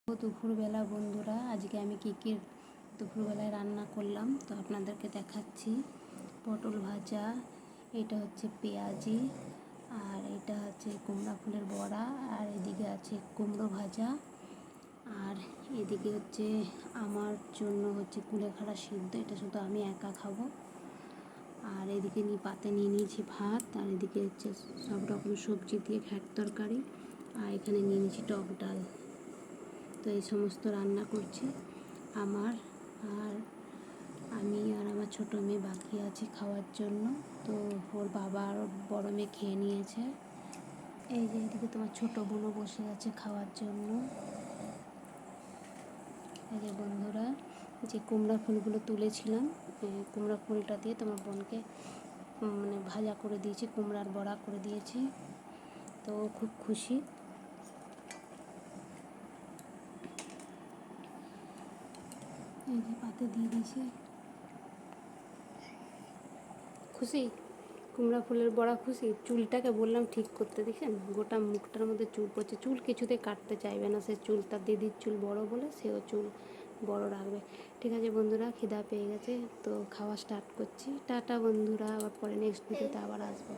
দুপুরবেলা বন্ধুরা, আজকে আমি কী দুপুরবেলায় রান্না করলাম তো আপনাদেরকে দেখাচ্ছি। পটল ভাজা, এটা হচ্ছে পেঁয়াজি, আর এটা হচ্ছে কুমড়া ফুলের বড়া, আর এদিকে আছে কুমড়ো ভাজা, আর এদিকে হচ্ছে আমার জন্য হচ্ছে কুলেখাড়া সিদ্ধ, এটা শুধু আমি একা খাবো। আর এদিকে পাতে নিয়ে নিয়েছি ভাত, আর এদিকে হচ্ছে সব রকম সবজি দিয়ে ঘ্যাট তরকারি, আর এখানে নিয়ে নিয়েছি টক ডাল। তো এই সমস্ত রান্না করছি আমার, আর আমি আর আমার ছোটো মেয়ে বাকি আছি খাওয়ার জন্য। তো ওর বাবা আর বড়ো মেয়ে খেয়ে নিয়েছে। এই যে এদিকে তোমার ছোটো বোনও বসে আছে খাওয়ার জন্য। এই যে বন্ধুরা, যে কুমড়া ফুলগুলো তুলেছিলাম, কুমড়া ফুলটা দিয়ে তোমার বোনকে ভাজা করে দিয়েছি, কুমড়ার বড়া করে দিয়েছি, তো খুব খুশি। এই যে পাতে দিয়ে দিয়েছি। খুশি? কুমড়া ফুলের বড়া খুশি? চুলটাকে বললাম ঠিক করতে, দেখেন গোটা মুখটার মধ্যে চুল পড়ছে। চুল কিছুতে কাটতে চাইবে না সে, চুল তার দিদির চুল বড় বলে সেও চুল বড় রাখবে। ঠিক আছে বন্ধুরা, খিদা পেয়ে গেছে তো খাওয়া স্টার্ট করছি। টাটা বন্ধুরা, আবার পরে নেক্সট ভিডিওতে আবার আসবো।